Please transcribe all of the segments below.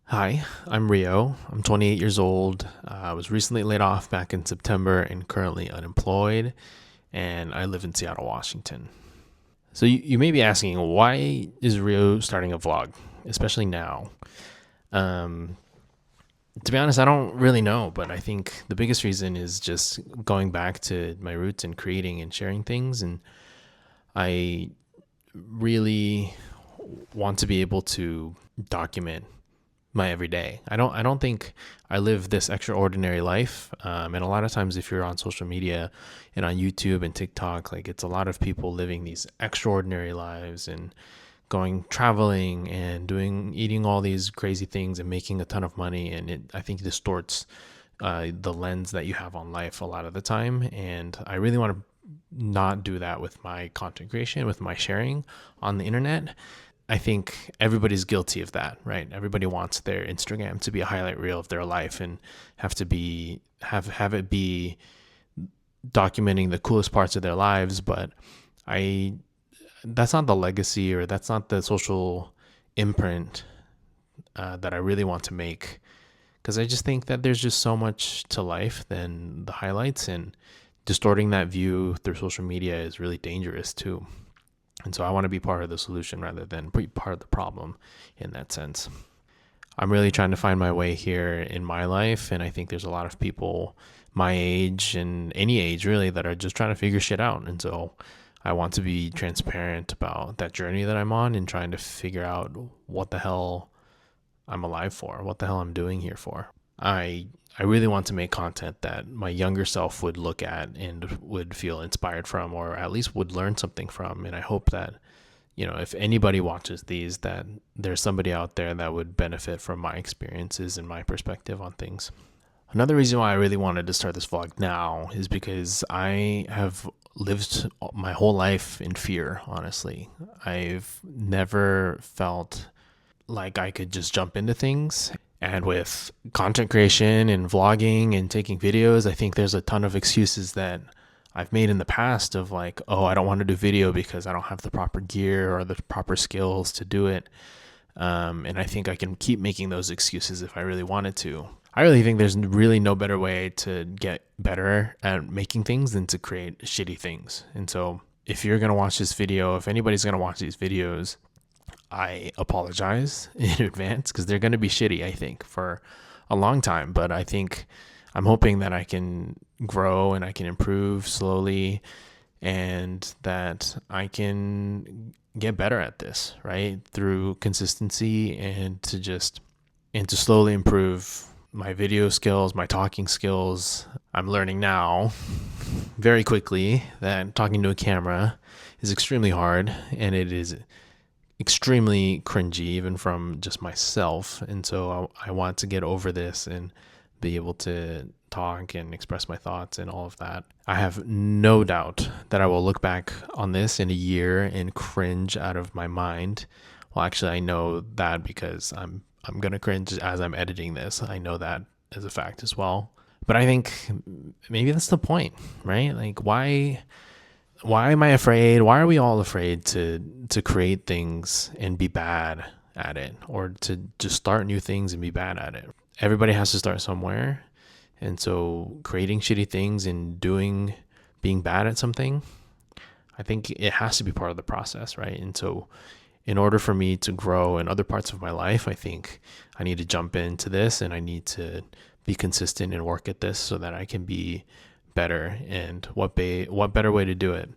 Hi, I'm Rio. I'm 28 years old. I was recently laid off back in September and currently unemployed, and I live in Seattle, Washington. So you may be asking, why is Rio starting a vlog, especially now? Um, to be honest, I don't really know, but I think the biggest reason is just going back to my roots and creating and sharing things. And I really want to be able to document my everyday. I don't think I live this extraordinary life. And a lot of times, if you're on social media and on YouTube and TikTok, like it's a lot of people living these extraordinary lives and going traveling and doing eating all these crazy things and making a ton of money. And it I think distorts the lens that you have on life a lot of the time. And I really want to not do that with my content creation, with my sharing on the internet. I think everybody's guilty of that, right? Everybody wants their Instagram to be a highlight reel of their life and have it be documenting the coolest parts of their lives, but I that's not the legacy or that's not the social imprint that I really want to make, because I just think that there's just so much to life than the highlights, and distorting that view through social media is really dangerous too. And so I want to be part of the solution rather than be part of the problem in that sense. I'm really trying to find my way here in my life. And I think there's a lot of people my age and any age really that are just trying to figure shit out. And so I want to be transparent about that journey that I'm on and trying to figure out what the hell I'm alive for, what the hell I'm doing here for. I really want to make content that my younger self would look at and would feel inspired from, or at least would learn something from. And I hope that, if anybody watches these, that there's somebody out there that would benefit from my experiences and my perspective on things. Another reason why I really wanted to start this vlog now is because I have lived my whole life in fear, honestly. I've never felt like I could just jump into things. And with content creation and vlogging and taking videos, I think there's a ton of excuses that I've made in the past of like, oh, I don't want to do video because I don't have the proper gear or the proper skills to do it. And I think I can keep making those excuses if I really wanted to. I really think there's really no better way to get better at making things than to create shitty things. And so if you're going to watch this video, if anybody's going to watch these videos, I apologize in advance because they're going to be shitty, I think, for a long time. But I think I'm hoping that I can grow and I can improve slowly and that I can get better at this, right? Through consistency and to slowly improve my video skills, my talking skills. I'm learning now very quickly that talking to a camera is extremely hard, and it is extremely cringy even from just myself. And so I want to get over this and be able to talk and express my thoughts and all of that. I have no doubt that I will look back on this in a year and cringe out of my mind. Well, actually, I know that because I'm going to cringe as I'm editing this. I know that as a fact as well. But I think maybe that's the point, right? Like why am I afraid? Why are we all afraid to create things and be bad at it, or to just start new things and be bad at it? Everybody has to start somewhere. And so creating shitty things and being bad at something, I think it has to be part of the process, right? And so in order for me to grow in other parts of my life, I think I need to jump into this and I need to be consistent and work at this so that I can be better. And what better way to do it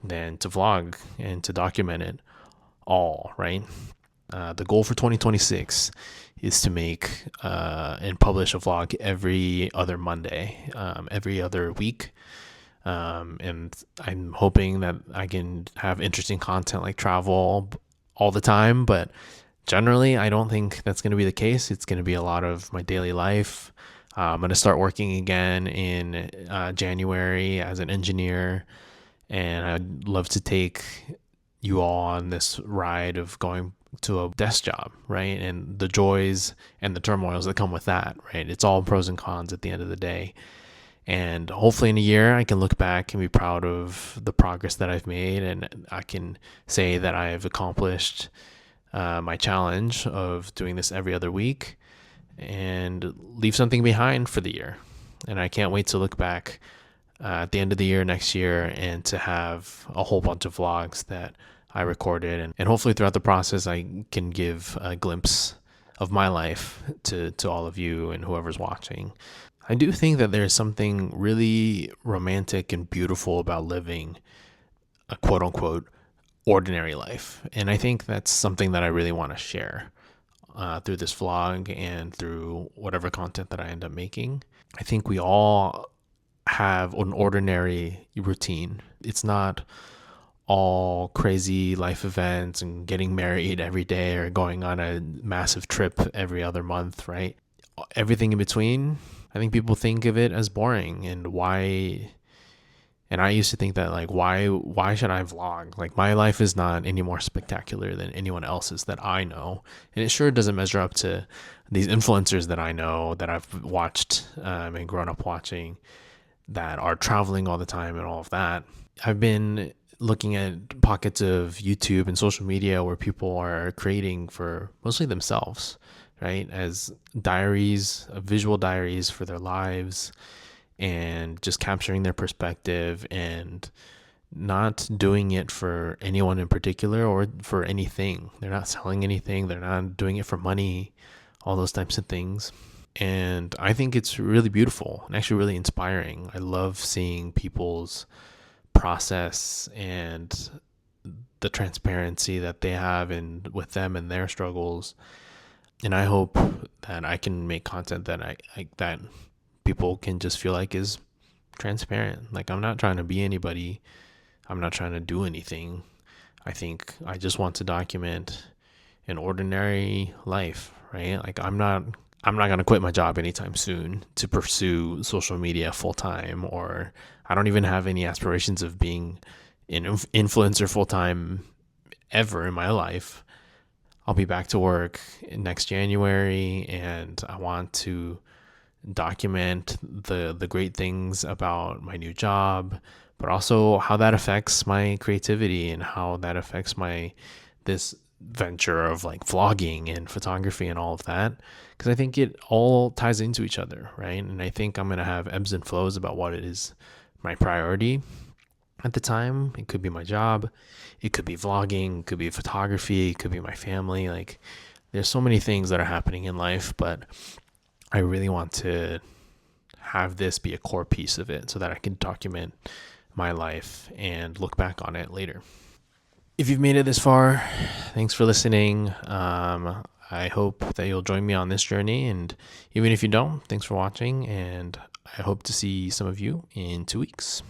than to vlog and to document it all, right? The goal for 2026 is to make and publish a vlog every other Monday, every other week. And I'm hoping that I can have interesting content like travel all the time, but generally, I don't think that's going to be the case. It's going to be a lot of my daily life. I'm going to start working again in January as an engineer, and I'd love to take you all on this ride of going to a desk job, right? And the joys and the turmoils that come with that, right? It's all pros and cons at the end of the day. And hopefully in a year, I can look back and be proud of the progress that I've made. And I can say that I've accomplished my challenge of doing this every other week. and leave something behind for the year. And I can't wait to look back at the end of the year next year and to have a whole bunch of vlogs that I recorded. And hopefully throughout the process, I can give a glimpse of my life to all of you and whoever's watching. I do think that there's something really romantic and beautiful about living a quote unquote ordinary life. And I think that's something that I really want to share through this vlog and through whatever content that I end up making. I think we all have an ordinary routine. It's not all crazy life events and getting married every day or going on a massive trip every other month, right? Everything in between, I think people think of it as boring. And why? And I used to think that, like, why should I vlog? Like, my life is not any more spectacular than anyone else's that I know. And it sure doesn't measure up to these influencers that I know, that I've watched and grown up watching, that are traveling all the time and all of that. I've been looking at pockets of YouTube and social media where people are creating for mostly themselves, right? As diaries, visual diaries for their lives, and just capturing their perspective and not doing it for anyone in particular or for anything. They're not selling anything. They're not doing it for money, all those types of things. And I think it's really beautiful and actually really inspiring. I love seeing people's process and the transparency that they have and with them and their struggles. And I hope that I can make content that that people can just feel like is transparent. Like, I'm not trying to be anybody. I'm not trying to do anything. I think I just want to document an ordinary life, right? Like, I'm not going to quit my job anytime soon to pursue social media full time, or I don't even have any aspirations of being an influencer full time ever in my life. I'll be back to work next January, and I want to document the great things about my new job, but also how that affects my creativity and how that affects this venture of like vlogging and photography and all of that, because I think it all ties into each other, right? And I think I'm going to have ebbs and flows about what it is my priority at the time. It could be my job, it could be vlogging, it could be photography, it could be my family. Like, there's so many things that are happening in life, but I really want to have this be a core piece of it so that I can document my life and look back on it later. If you've made it this far, thanks for listening. I hope that you'll join me on this journey. And even if you don't, thanks for watching. And I hope to see some of you in 2 weeks.